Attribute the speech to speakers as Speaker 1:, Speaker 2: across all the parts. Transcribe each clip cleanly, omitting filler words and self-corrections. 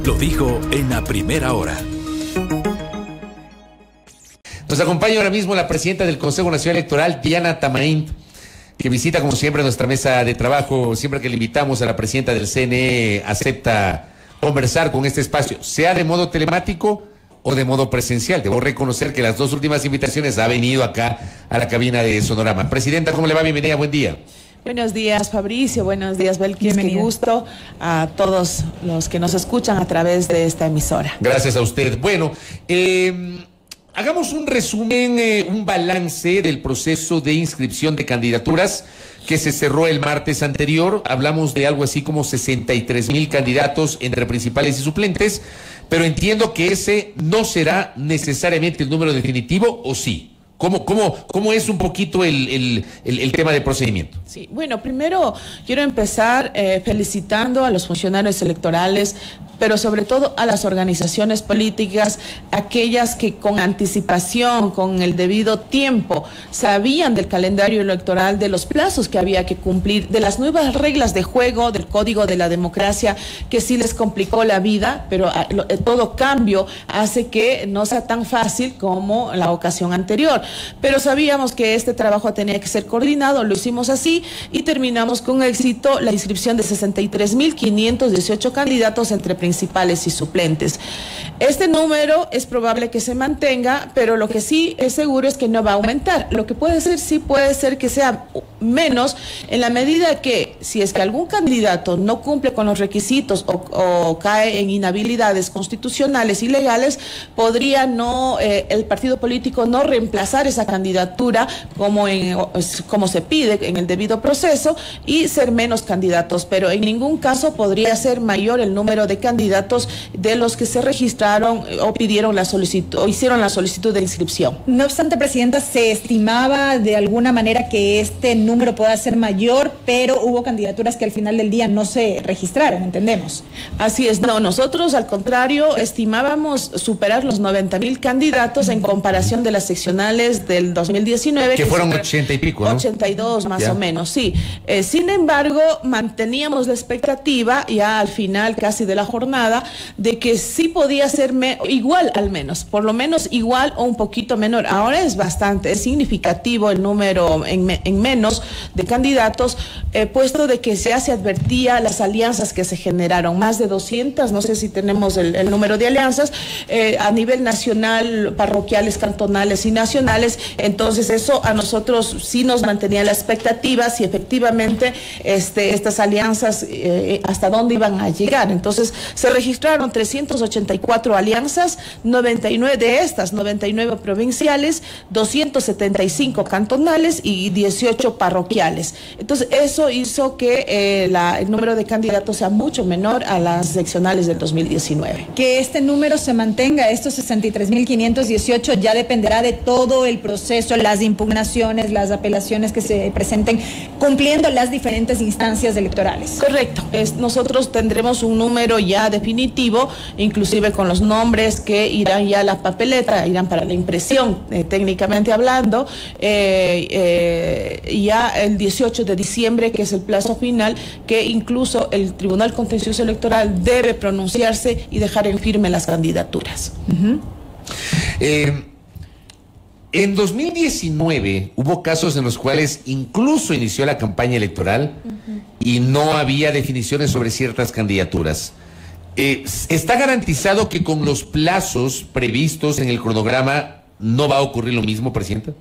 Speaker 1: Lo dijo en la primera hora.
Speaker 2: Nos acompaña ahora mismo la presidenta del Consejo Nacional Electoral, Diana Tamarín, que visita como siempre nuestra mesa de trabajo. Siempre que le invitamos a la presidenta del CNE, acepta conversar con este espacio, sea de modo telemático o de modo presencial. Debo reconocer que las dos últimas invitaciones ha venido acá a la cabina de Sonorama. Presidenta, ¿cómo le va? Bienvenida, buen día.
Speaker 3: Buenos días, Fabricio. Buenos días, Belkis. Qué gusto a todos los que nos escuchan a través de esta emisora.
Speaker 2: Gracias a usted. Bueno, hagamos un resumen, un balance del proceso de inscripción de candidaturas que se cerró el martes anterior. Hablamos de algo así como 63,000 candidatos entre principales y suplentes, pero entiendo que ese no será necesariamente el número definitivo, ¿o sí? ¿Cómo es un poquito el tema de procedimiento?
Speaker 3: Sí, bueno, primero quiero empezar felicitando a los funcionarios electorales, pero sobre todo a las organizaciones políticas, aquellas que con anticipación, con el debido tiempo, sabían del calendario electoral, de los plazos que había que cumplir, de las nuevas reglas de juego, del Código de la Democracia, que sí les complicó la vida, pero todo cambio hace que no sea tan fácil como la ocasión anterior. Pero sabíamos que este trabajo tenía que ser coordinado, lo hicimos así y terminamos con éxito la inscripción de 63,518 candidatos entre principales y suplentes. Este número es probable que se mantenga, pero lo que sí es seguro es que no va a aumentar. Lo que puede ser, sí puede ser que sea menos, en la medida que si es que algún candidato no cumple con los requisitos o cae en inhabilidades constitucionales y legales, podría el partido político no reemplazar esa candidatura como se pide en el debido proceso y ser menos candidatos, pero en ningún caso podría ser mayor el número de candidatos de los que se registraron o pidieron la solicitud o hicieron la solicitud de inscripción.
Speaker 4: No obstante, presidenta, se estimaba de alguna manera que este número pueda ser mayor, pero hubo candidaturas que al final del día no se registraron, entendemos.
Speaker 3: Así es, no, nosotros al contrario estimábamos superar los 90,000 candidatos en comparación de las seccionales del 2019.
Speaker 2: Que fueron 80 y pico, ¿no?
Speaker 3: 82 más o menos, sí. Sin embargo, manteníamos la expectativa ya al final casi de la jornada de que sí podía ser igual al menos, por lo menos igual o un poquito menor. Ahora es significativo el número en menos de candidatos, puesto de que ya se advertía las alianzas que se generaron, más de 200, no sé si tenemos el número de alianzas, a nivel nacional, parroquiales, cantonales y nacionales. Entonces eso a nosotros sí nos mantenía la expectativa si efectivamente estas alianzas hasta dónde iban a llegar. Entonces se registraron 384 alianzas, 99 de estas, 99 provinciales, 275 cantonales y 18 parroquiales. Entonces eso hizo que el número de candidatos sea mucho menor a las seccionales del 2019.
Speaker 4: Que este número se mantenga, estos 63,518, ya dependerá de todo el proceso, las impugnaciones, las apelaciones que se presenten, cumpliendo las diferentes instancias electorales.
Speaker 3: Correcto. Nosotros tendremos un número ya definitivo, inclusive con los nombres que irán ya a la papeleta, irán para la impresión, técnicamente hablando, ya el 18 de diciembre, que es el plazo final, que incluso el Tribunal Contencioso Electoral debe pronunciarse y dejar en firme las candidaturas.
Speaker 2: En 2019 hubo casos en los cuales incluso inició la campaña electoral y no había definiciones sobre ciertas candidaturas. ¿Está garantizado que con los plazos previstos en el cronograma no va a ocurrir lo mismo, presidenta?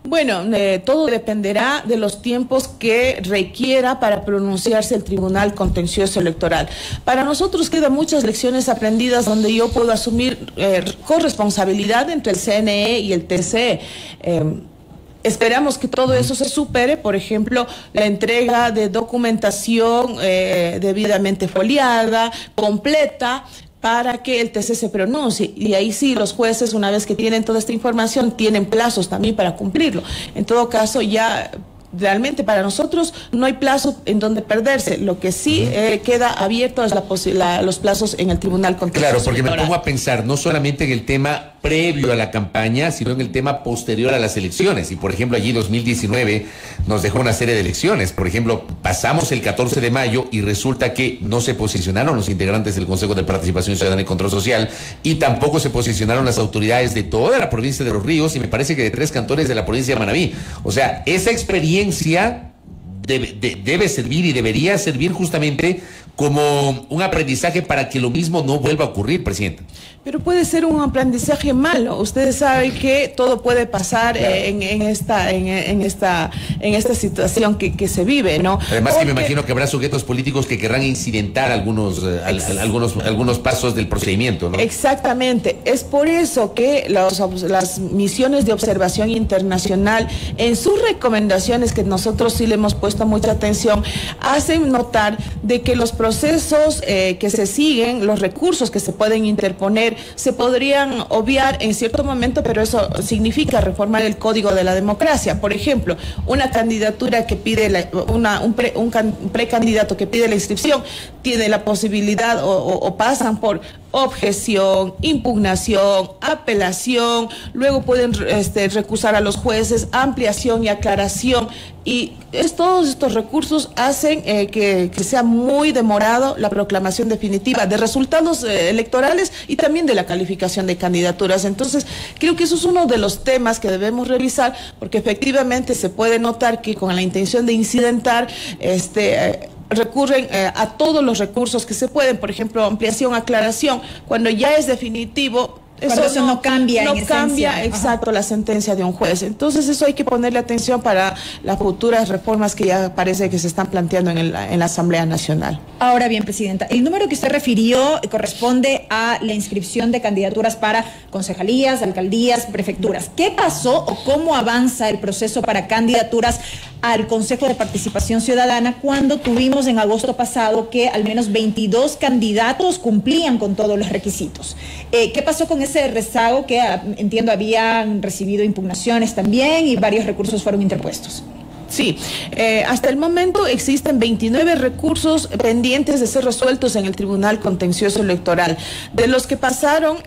Speaker 3: Bueno, todo dependerá de los tiempos que requiera para pronunciarse el Tribunal Contencioso Electoral. Para nosotros quedan muchas lecciones aprendidas donde yo puedo asumir corresponsabilidad entre el CNE y el TCE. Esperamos que todo eso se supere, por ejemplo, la entrega de documentación debidamente foliada, completa, para que el TC se pronuncie. Y ahí sí, los jueces, una vez que tienen toda esta información, tienen plazos también para cumplirlo. En todo caso, ya realmente para nosotros no hay plazo en donde perderse. Lo que sí queda abierto es los plazos en el Tribunal Contencioso
Speaker 2: Claro, porque
Speaker 3: Electoral.
Speaker 2: me pongo a pensar no solamente en el tema previo a la campaña, sino en el tema posterior a las elecciones. Y por ejemplo, allí 2019 nos dejó una serie de elecciones. Por ejemplo, pasamos el 14 de mayo y resulta que no se posicionaron los integrantes del Consejo de Participación Ciudadana y Control Social, y tampoco se posicionaron las autoridades de toda la provincia de Los Ríos, y me parece que de 3 cantones de la provincia de Manabí. O sea, esa experiencia debe servir y debería servir justamente como un aprendizaje para que lo mismo no vuelva a ocurrir, presidenta.
Speaker 3: Pero puede ser un aprendizaje malo. Ustedes saben que todo puede pasar en esta situación que se vive, ¿no?
Speaker 2: Además, porque, que me imagino que habrá sujetos políticos que querrán incidentar algunos pasos del procedimiento, ¿no?
Speaker 3: Exactamente. Es por eso que las misiones de observación internacional, en sus recomendaciones, que nosotros sí le hemos puesto mucha atención, hacen notar de que los procesos que se siguen, los recursos que se pueden interponer, se podrían obviar en cierto momento, pero eso significa reformar el Código de la Democracia. Por ejemplo, una candidatura que pide, un precandidato que pide la inscripción, tiene la posibilidad o pasan por objeción, impugnación, apelación, luego pueden recusar a los jueces, ampliación y aclaración, y todos estos recursos hacen que sea muy demorado la proclamación definitiva de resultados electorales y también de la calificación de candidaturas. Entonces, creo que eso es uno de los temas que debemos revisar, porque efectivamente se puede notar que con la intención de incidentar, recurren a todos los recursos que se pueden, por ejemplo, ampliación, aclaración, cuando ya es definitivo.
Speaker 4: Eso no cambia.
Speaker 3: No cambia, exacto, la sentencia de un juez. Entonces, eso hay que ponerle atención para las futuras reformas que ya parece que se están planteando en la Asamblea Nacional.
Speaker 4: Ahora bien, presidenta, el número que usted refirió corresponde a la inscripción de candidaturas para concejalías, alcaldías, prefecturas. ¿Qué pasó o cómo avanza el proceso para candidaturas al Consejo de Participación Ciudadana cuando tuvimos en agosto pasado que al menos 22 candidatos cumplían con todos los requisitos? ¿Qué pasó con ese rezago que entiendo habían recibido impugnaciones también y varios recursos fueron interpuestos?
Speaker 3: Sí, hasta el momento existen 29 recursos pendientes de ser resueltos en el Tribunal Contencioso Electoral. De los que pasaron,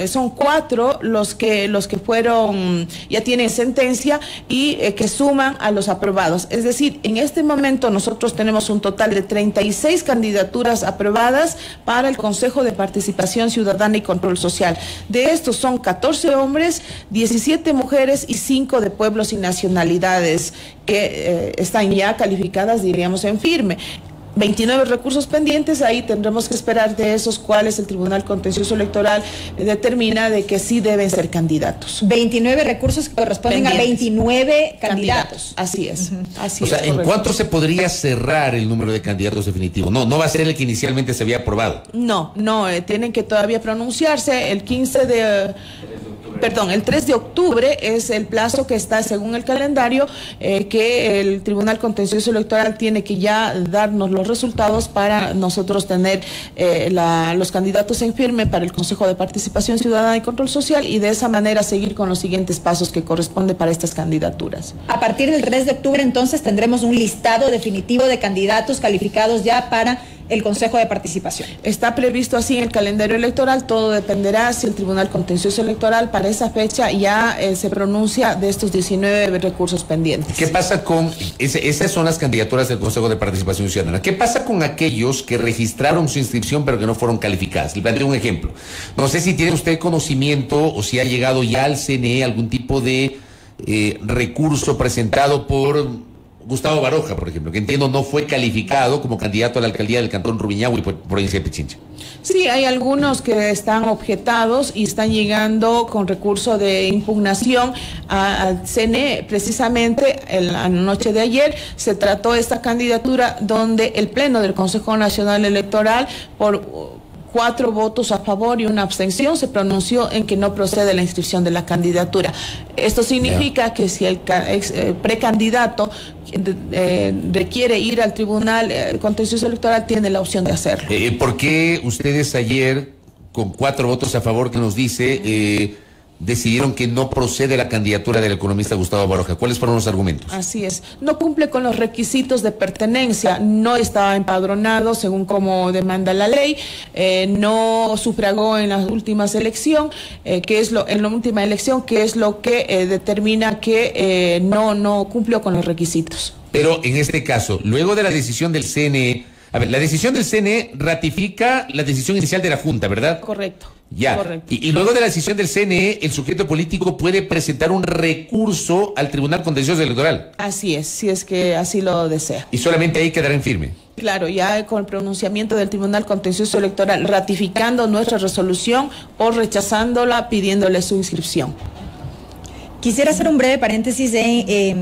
Speaker 3: son 4 los que fueron, ya tienen sentencia y que suman a los aprobados. Es decir, en este momento nosotros tenemos un total de 36 candidaturas aprobadas para el Consejo de Participación Ciudadana y Control Social. De estos son 14 hombres, 17 mujeres y 5 de pueblos y nacionalidades que están ya calificadas, diríamos, en firme. 29 recursos pendientes, ahí tendremos que esperar de esos cuáles el Tribunal Contencioso Electoral determina de que sí deben ser candidatos.
Speaker 4: 29 recursos que corresponden pendientes a 29 candidatos.
Speaker 3: Así es. Así
Speaker 2: o sea, ¿en cuánto se podría cerrar el número de candidatos definitivo? No va a ser el que inicialmente se había aprobado.
Speaker 3: No, tienen que todavía pronunciarse el 3 de octubre es el plazo que está según el calendario que el Tribunal Contencioso Electoral tiene que ya darnos los resultados para nosotros tener los candidatos en firme para el Consejo de Participación Ciudadana y Control Social, y de esa manera seguir con los siguientes pasos que corresponde para estas candidaturas.
Speaker 4: A partir del 3 de octubre entonces tendremos un listado definitivo de candidatos calificados ya para el Consejo de Participación.
Speaker 3: Está previsto así en el calendario electoral, todo dependerá si el Tribunal Contencioso Electoral para esa fecha ya se pronuncia de estos 19 recursos pendientes.
Speaker 2: ¿Qué pasa con, esas son las candidaturas del Consejo de Participación Ciudadana, qué pasa con aquellos que registraron su inscripción pero que no fueron calificadas? Le planteo un ejemplo. No sé si tiene usted conocimiento o si ha llegado ya al CNE algún tipo de recurso presentado por Gustavo Baroja, por ejemplo, que entiendo no fue calificado como candidato a la alcaldía del Cantón Rumiñahui por provincia de Pichincha.
Speaker 3: Sí, hay algunos que están objetados y están llegando con recurso de impugnación al CNE. Precisamente la noche de ayer se trató esta candidatura donde el Pleno del Consejo Nacional Electoral, por 4 votos a favor y una abstención, se pronunció en que no procede la inscripción de la candidatura. Esto significa que si el precandidato requiere ir al Tribunal Contencioso Electoral, tiene la opción de hacerlo.
Speaker 2: ¿Por qué ustedes ayer, con 4 votos a favor que nos dice, decidieron que no procede la candidatura del economista Gustavo Baroja. ¿Cuáles fueron los argumentos?
Speaker 3: Así es. No cumple con los requisitos de pertenencia, no estaba empadronado según como demanda la ley, no sufragó en la última elección, en la última elección, que es lo que determina que no cumplió con los requisitos.
Speaker 2: Pero en este caso, luego de la decisión del CNE, a ver, la decisión del CNE ratifica la decisión inicial de la Junta, ¿verdad?
Speaker 3: Correcto.
Speaker 2: Ya.
Speaker 3: Correcto.
Speaker 2: Y luego de la decisión del CNE, el sujeto político puede presentar un recurso al Tribunal Contencioso Electoral.
Speaker 3: Así es, si es que así lo desea.
Speaker 2: Y solamente ahí quedará en firme.
Speaker 3: Claro, ya con el pronunciamiento del Tribunal Contencioso Electoral ratificando nuestra resolución o rechazándola, pidiéndole su inscripción.
Speaker 4: Quisiera hacer un breve paréntesis de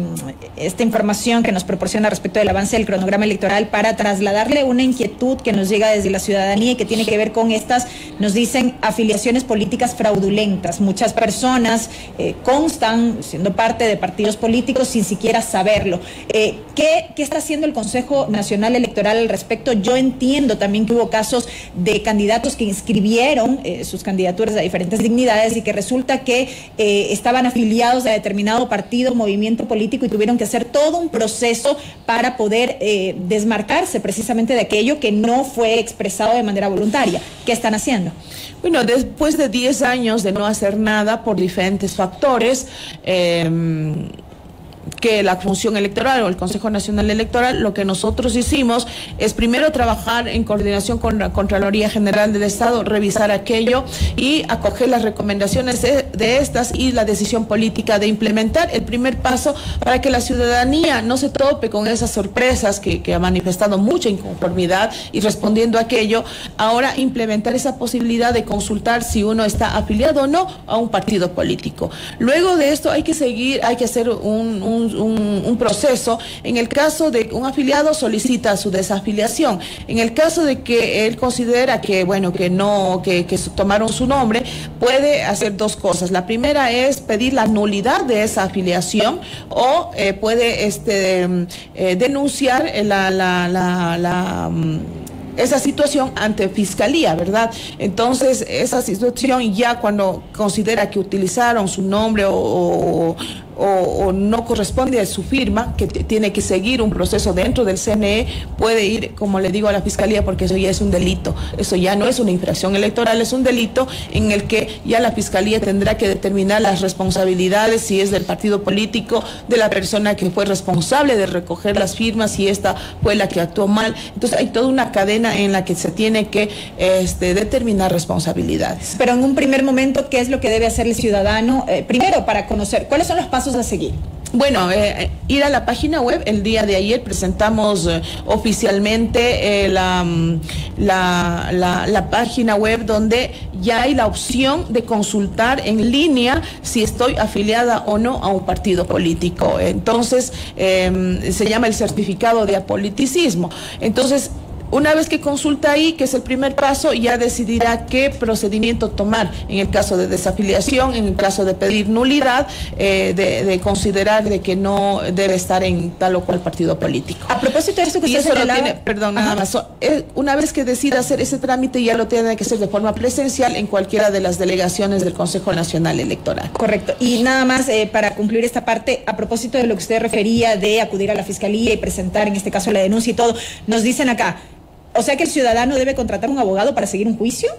Speaker 4: esta información que nos proporciona respecto del avance del cronograma electoral para trasladarle una inquietud que nos llega desde la ciudadanía y que tiene que ver con estas, nos dicen, afiliaciones políticas fraudulentas. Muchas personas constan siendo parte de partidos políticos sin siquiera saberlo. ¿Qué está haciendo el Consejo Nacional Electoral al respecto? Yo entiendo también que hubo casos de candidatos que inscribieron sus candidaturas a diferentes dignidades y que resulta que estaban afiliados a determinado partido, movimiento político y tuvieron que hacer todo un proceso para poder desmarcarse precisamente de aquello que no fue expresado de manera voluntaria. ¿Qué están haciendo?
Speaker 3: Bueno, después de 10 años de no hacer nada por diferentes factores, que la función electoral o el Consejo Nacional Electoral, lo que nosotros hicimos es primero trabajar en coordinación con la Contraloría General del Estado, revisar aquello y acoger las recomendaciones de estas y la decisión política de implementar el primer paso para que la ciudadanía no se tope con esas sorpresas que ha manifestado mucha inconformidad y respondiendo a aquello, ahora implementar esa posibilidad de consultar si uno está afiliado o no a un partido político. Luego de esto hay que hacer un proceso. En el caso de un afiliado solicita su desafiliación. En el caso de que él considera que tomaron su nombre, puede hacer dos cosas. La primera es pedir la nulidad de esa afiliación o puede denunciar esa situación ante Fiscalía, ¿verdad? Entonces, esa situación ya cuando considera que utilizaron su nombre o no corresponde a su firma, que tiene que seguir un proceso dentro del CNE, puede ir, como le digo, a la Fiscalía, porque eso ya es un delito. Eso ya no es una infracción electoral, es un delito en el que ya la Fiscalía tendrá que determinar las responsabilidades, si es del partido político, de la persona que fue responsable de recoger las firmas, si esta fue la que actuó mal. Entonces hay toda una cadena en la que se tiene que determinar responsabilidades.
Speaker 4: Pero en un primer momento, ¿qué es lo que debe hacer el ciudadano? Primero, para conocer cuáles son los pasos a seguir.
Speaker 3: Bueno, ir a la página web. El día de ayer presentamos oficialmente la página web donde ya hay la opción de consultar en línea si estoy afiliada o no a un partido político. Entonces, se llama el certificado de apoliticismo. Entonces, una vez que consulta ahí, que es el primer paso, ya decidirá qué procedimiento tomar en el caso de desafiliación, en el caso de pedir nulidad, de considerar de que no debe estar en tal o cual partido político.
Speaker 4: A propósito de esto que
Speaker 3: y
Speaker 4: usted
Speaker 3: eso
Speaker 4: señalaba,
Speaker 3: lo tiene, perdón, nada más. Una vez que decida hacer ese trámite, ya lo tiene que hacer de forma presencial en cualquiera de las delegaciones del Consejo Nacional Electoral.
Speaker 4: Correcto. Y nada más para concluir esta parte, a propósito de lo que usted refería de acudir a la Fiscalía y presentar en este caso la denuncia y todo, nos dicen acá, o sea que el ciudadano debe contratar un abogado para seguir un juicio.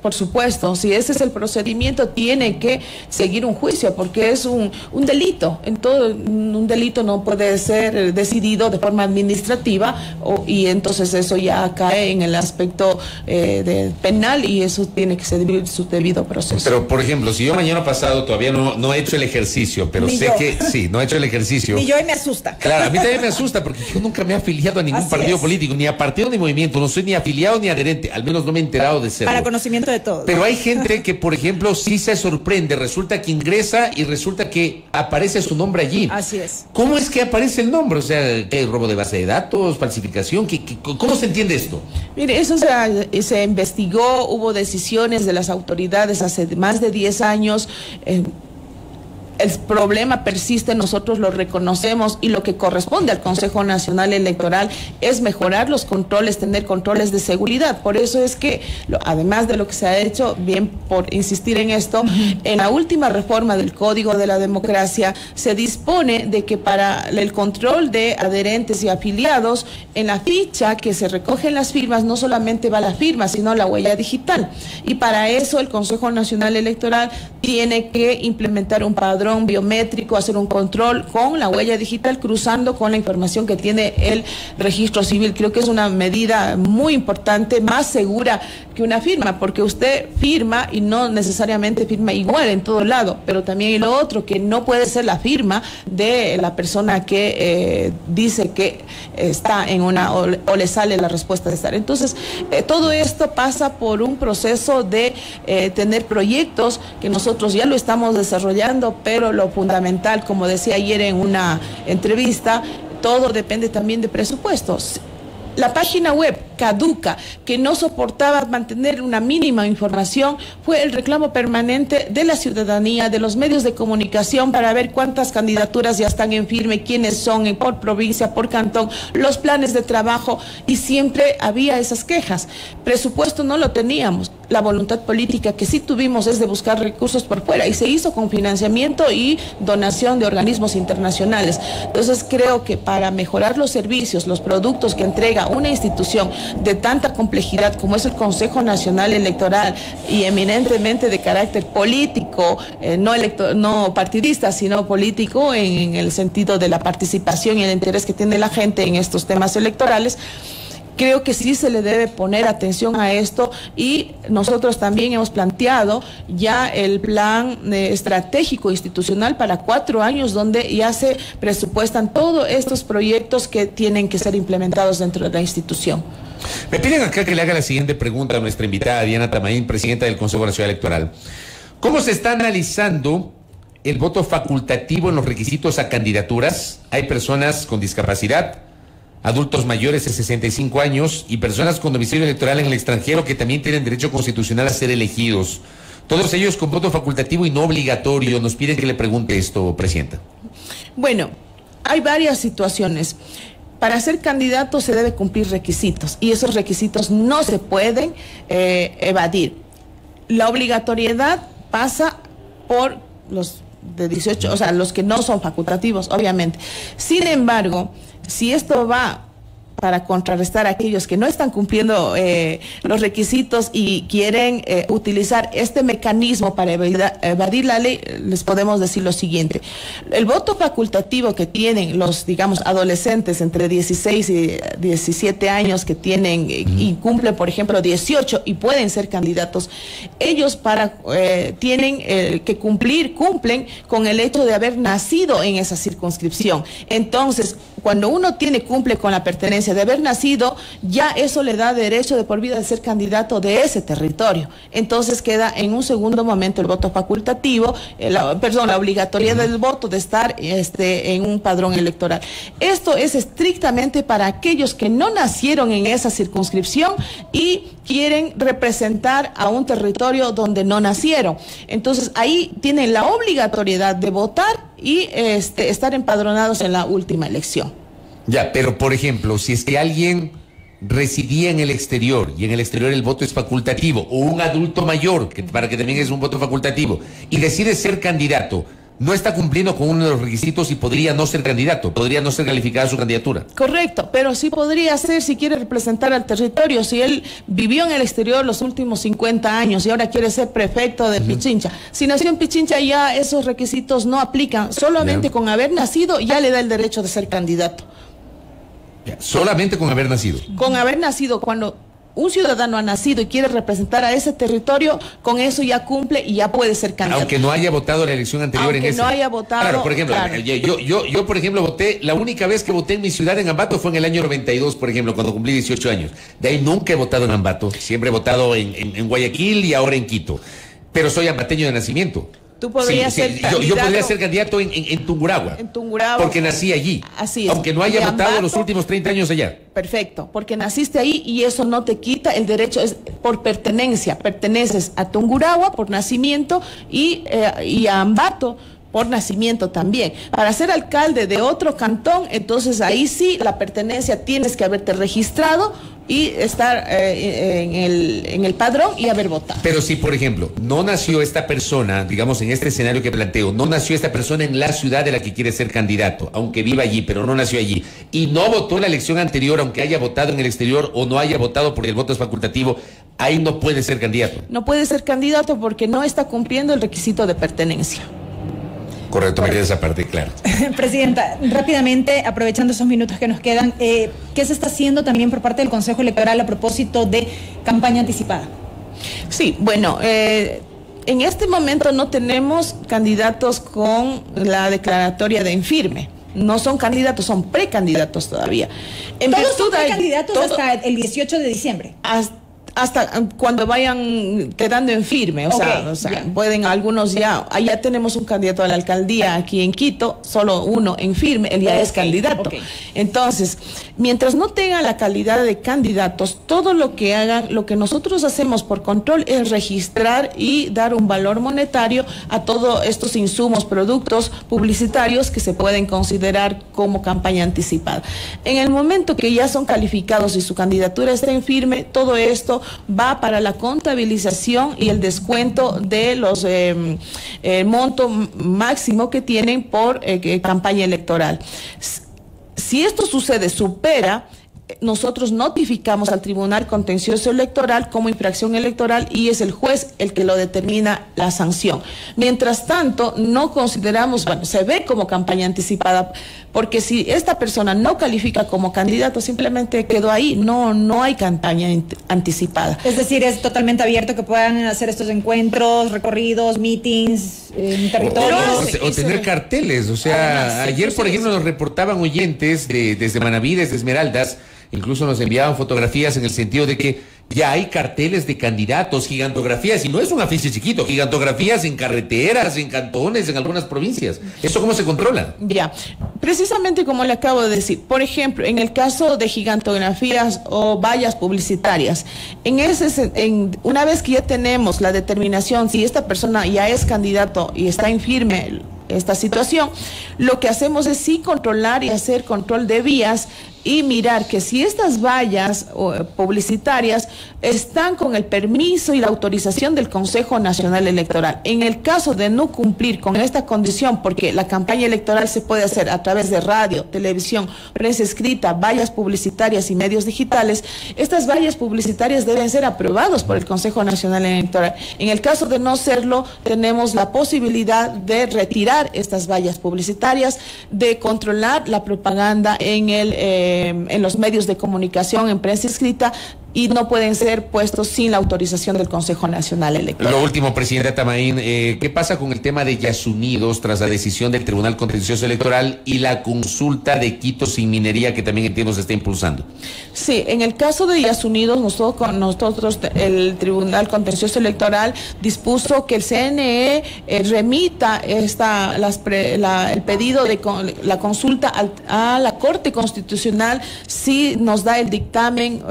Speaker 3: Por supuesto, si ese es el procedimiento, tiene que seguir un juicio, porque es un delito. Un delito no puede ser decidido de forma administrativa y entonces eso ya cae en el aspecto penal y eso tiene que seguir su debido proceso.
Speaker 2: Pero, por ejemplo, si yo mañana pasado todavía no he hecho el ejercicio, pero sé que sí, no he hecho el ejercicio.
Speaker 4: Y yo y me asusta.
Speaker 2: Claro, a mí también me asusta porque yo nunca me he afiliado a ningún partido político, ni a partido ni movimiento, no soy ni afiliado ni adherente, al menos no me he enterado de serlo.
Speaker 4: Para conocimiento de todos.
Speaker 2: Pero hay gente que, por ejemplo, sí se sorprende, resulta que ingresa y resulta que aparece su nombre allí.
Speaker 4: Así es.
Speaker 2: ¿Cómo es que aparece el nombre? O sea, ¿qué robo de base de datos, falsificación? ¿Cómo se entiende esto?
Speaker 3: Mire, eso se investigó, hubo decisiones de las autoridades hace más de 10 años. el problema persiste, nosotros lo reconocemos y lo que corresponde al Consejo Nacional Electoral es mejorar los controles, tener controles de seguridad. Por eso es que, además de lo que se ha hecho, bien por insistir en esto, en la última reforma del Código de la Democracia se dispone de que para el control de adherentes y afiliados, en la ficha que se recogen las firmas, no solamente va la firma, sino la huella digital. Y para eso el Consejo Nacional Electoral tiene que implementar un padrón biométrico, hacer un control con la huella digital, cruzando con la información que tiene el registro civil. Creo que es una medida muy importante, más segura que una firma, porque usted firma y no necesariamente firma igual en todo lado, pero también lo otro, que no puede ser la firma de la persona que dice que está en una, o le sale la respuesta de estar. Entonces, todo esto pasa por un proceso de tener proyectos que nosotros ya lo estamos desarrollando, pero lo fundamental, como decía ayer en una entrevista, todo depende también de presupuestos. La página web caduca, que no soportaba mantener una mínima información, fue el reclamo permanente de la ciudadanía, de los medios de comunicación, para ver cuántas candidaturas ya están en firme, quiénes son por provincia, por cantón, los planes de trabajo, y siempre había esas quejas. Presupuesto no lo teníamos. La voluntad política que sí tuvimos es de buscar recursos por fuera, y se hizo con financiamiento y donación de organismos internacionales. Entonces creo que para mejorar los servicios, los productos que entrega una institución de tanta complejidad como es el Consejo Nacional Electoral, y eminentemente de carácter político, no partidista, sino político en el sentido de la participación y el interés que tiene la gente en estos temas electorales, creo que sí se le debe poner atención a esto, y nosotros también hemos planteado ya el plan estratégico institucional para 4 años, donde ya se presupuestan todos estos proyectos que tienen que ser implementados dentro de la institución.
Speaker 2: Me piden acá que le haga la siguiente pregunta a nuestra invitada Diana Tamaín, presidenta del Consejo Nacional Electoral. ¿Cómo se está analizando el voto facultativo en los requisitos a candidaturas? Hay personas con discapacidad, adultos mayores de 65 años y personas con domicilio electoral en el extranjero que también tienen derecho constitucional a ser elegidos. Todos ellos con voto facultativo y no obligatorio. Nos piden que le pregunte esto, presidenta.
Speaker 3: Bueno, hay varias situaciones. Para ser candidato se debe cumplir requisitos, y esos requisitos no se pueden evadir. La obligatoriedad pasa por los de 18, o sea, los que no son facultativos, obviamente. Sin embargo, si esto va para contrarrestar a aquellos que no están cumpliendo los requisitos y quieren utilizar este mecanismo para evadir la ley, les podemos decir lo siguiente. El voto facultativo que tienen los, digamos, adolescentes entre 16 y 17 años que tienen y cumplen, por ejemplo, 18 y pueden ser candidatos, ellos tienen que cumplen con el hecho de haber nacido en esa circunscripción. Entonces, cuando uno cumple con la pertenencia de haber nacido, ya eso le da derecho de por vida de ser candidato de ese territorio. Entonces queda en un segundo momento el voto facultativo, la obligatoriedad del voto de estar en un padrón electoral. Esto es estrictamente para aquellos que no nacieron en esa circunscripción y quieren representar a un territorio donde no nacieron. Entonces ahí tienen la obligatoriedad de votar y estar empadronados en la última elección.
Speaker 2: Ya, pero por ejemplo, si es que alguien residía en el exterior y en el exterior el voto es facultativo, o un adulto mayor, para que también es un voto facultativo, y decide ser candidato, no está cumpliendo con uno de los requisitos y podría no ser candidato, podría no ser calificada su candidatura.
Speaker 3: Correcto, pero sí podría ser si quiere representar al territorio. Si él vivió en el exterior los últimos 50 años y ahora quiere ser prefecto de Pichincha, si nació en Pichincha ya esos requisitos no aplican, solamente con haber nacido ya le da el derecho de ser candidato.
Speaker 2: Ya, solamente con haber nacido.
Speaker 3: Con haber nacido, cuando un ciudadano ha nacido y quiere representar a ese territorio, con eso ya cumple y ya puede ser candidato.
Speaker 2: Aunque no haya votado la elección anterior en ese.
Speaker 3: Aunque no haya votado.
Speaker 2: Claro, por ejemplo, claro. Yo, por ejemplo, voté, la única vez que voté en mi ciudad, en Ambato, fue en el año 92, por ejemplo, cuando cumplí 18 años. De ahí nunca he votado en Ambato, siempre he votado en Guayaquil y ahora en Quito. Pero soy ambateño de nacimiento.
Speaker 3: Tú podrías ser candidato.
Speaker 2: Yo podría ser candidato en Tungurahua.
Speaker 3: En Tungurahua.
Speaker 2: Porque nací allí.
Speaker 3: Así es.
Speaker 2: Aunque no haya votado los últimos 30 años allá.
Speaker 3: Perfecto, porque naciste ahí y eso no te quita el derecho, es por pertenencia. Perteneces a Tungurahua por nacimiento y a Ambato por nacimiento también. Para ser alcalde de otro cantón, entonces ahí sí la pertenencia tienes que haberte registrado y estar en el padrón y haber votado.
Speaker 2: Pero si, por ejemplo, no nació esta persona, digamos en este escenario que planteo, no nació esta persona en la ciudad de la que quiere ser candidato, aunque viva allí, pero no nació allí, y no votó en la elección anterior, aunque haya votado en el exterior o no haya votado porque el voto es facultativo, ahí no puede ser candidato.
Speaker 3: No puede ser candidato porque no está cumpliendo el requisito de pertenencia.
Speaker 2: Correcto, me queda esa parte, claro.
Speaker 4: Presidenta, rápidamente, aprovechando esos minutos que nos quedan, ¿qué se está haciendo también por parte del Consejo Electoral a propósito de campaña anticipada?
Speaker 3: Sí, bueno, en este momento no tenemos candidatos con la declaratoria de infirme. No son candidatos, son precandidatos todavía.
Speaker 4: Todos son precandidatos hasta el 18 de diciembre.
Speaker 3: Hasta cuando vayan quedando en firme, o sea, pueden algunos ya tenemos un candidato a la alcaldía aquí en Quito, solo uno en firme, él ya es candidato. Entonces, mientras no tengan la calidad de candidatos, todo lo que hagan, lo que nosotros hacemos por control es registrar y dar un valor monetario a todos estos insumos, productos publicitarios que se pueden considerar como campaña anticipada. En el momento que ya son calificados y su candidatura está en firme, todo esto va para la contabilización y el descuento de los monto máximo que tienen por campaña electoral. Si esto sucede, supera, nosotros notificamos al Tribunal Contencioso Electoral como infracción electoral y es el juez el que lo determina la sanción. Mientras tanto, no consideramos, bueno, se ve como campaña anticipada, porque si esta persona no califica como candidato, simplemente quedó ahí, no hay campaña anticipada.
Speaker 4: Es decir, es totalmente abierto que puedan hacer estos encuentros, recorridos, meetings en territorio.
Speaker 2: O tener carteles, o sea, ayer, por ejemplo, nos reportaban oyentes desde Manaví, desde Esmeraldas, incluso nos enviaban fotografías en el sentido de que ya hay carteles de candidatos, gigantografías, y no es un afiche chiquito, gigantografías en carreteras, en cantones, en algunas provincias. ¿Eso cómo se controla?
Speaker 3: Ya, precisamente como le acabo de decir, por ejemplo, en el caso de gigantografías o vallas publicitarias, una vez que ya tenemos la determinación, si esta persona ya es candidato y está en firme esta situación, lo que hacemos es sí controlar y hacer control de vías y mirar que si estas vallas publicitarias están con el permiso y la autorización del Consejo Nacional Electoral. En el caso de no cumplir con esta condición, porque la campaña electoral se puede hacer a través de radio, televisión, prensa escrita, vallas publicitarias y medios digitales, estas vallas publicitarias deben ser aprobadas por el Consejo Nacional Electoral. En el caso de no serlo, tenemos la posibilidad de retirar estas vallas publicitarias, de controlar la propaganda en los medios de comunicación, en prensa escrita, y no pueden ser puestos sin la autorización del Consejo Nacional Electoral.
Speaker 2: Lo último, presidenta Tamaín, ¿qué pasa con el tema de Yasunidos tras la decisión del Tribunal Contencioso Electoral y la consulta de Quito sin minería que también entiendo se está impulsando?
Speaker 3: Sí, en el caso de Yasunidos, nosotros el Tribunal Contencioso Electoral dispuso que el CNE remita el pedido de la consulta a la Corte Constitucional si nos da el dictamen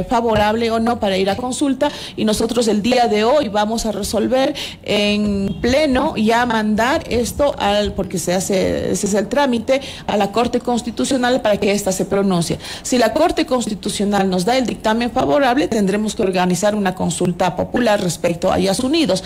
Speaker 3: favorable o no para ir a consulta, y nosotros el día de hoy vamos a resolver en pleno ya mandar esto porque ese es el trámite a la Corte Constitucional para que ésta se pronuncie. Si la Corte Constitucional nos da el dictamen favorable, tendremos que organizar una consulta popular respecto a Yasunidos.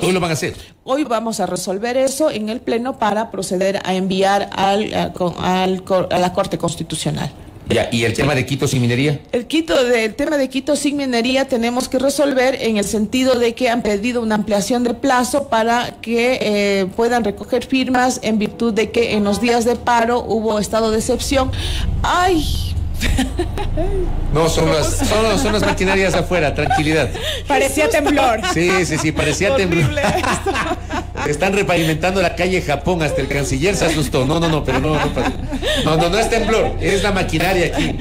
Speaker 2: Hoy lo van a hacer.
Speaker 3: Hoy vamos a resolver eso en el pleno para proceder a enviar a la Corte Constitucional.
Speaker 2: Ya, ¿y el tema de Quito sin minería?
Speaker 3: El tema de Quito sin minería tenemos que resolver en el sentido de que han pedido una ampliación de plazo para que puedan recoger firmas en virtud de que en los días de paro hubo estado de excepción. ¡Ay!
Speaker 2: No, son las maquinarias afuera, tranquilidad.
Speaker 4: Parecía temblor.
Speaker 2: Sí, parecía temblor. Están repavimentando la calle Japón, hasta el canciller se asustó. No, pero no pasa. No es temblor, es la maquinaria aquí.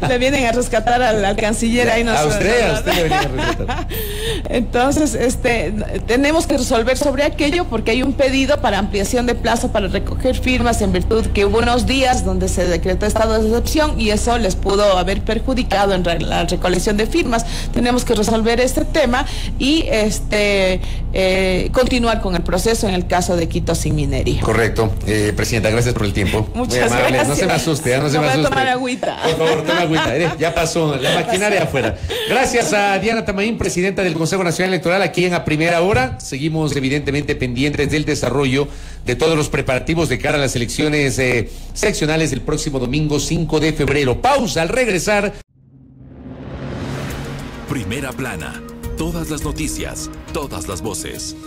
Speaker 3: Le vienen a rescatar al canciller ahí.
Speaker 2: A usted le vienen a rescatar.
Speaker 3: Entonces, tenemos que resolver sobre aquello porque hay un pedido para ampliación de plazo para recoger firmas en virtud que hubo unos días donde se decretó estado de excepción y eso les pudo haber perjudicado en la recolección de firmas. Tenemos que resolver este tema y continuar con el proceso. proceso en el caso de Quito sin minería.
Speaker 2: Correcto. Presidenta, gracias por el tiempo.
Speaker 3: Muchas
Speaker 2: Muy amable.
Speaker 3: gracias.
Speaker 2: No se me asuste, no se me asuste.
Speaker 3: Voy a tomar agüita.
Speaker 2: Por favor, toma agüita. Ya pasó la maquinaria afuera. Gracias a Diana Tamaín, presidenta del Consejo Nacional Electoral, aquí en A Primera Hora. Seguimos evidentemente pendientes del desarrollo de todos los preparativos de cara a las elecciones seccionales del próximo domingo 5 de febrero. Pausa al regresar.
Speaker 1: Primera plana. Todas las noticias, todas las voces.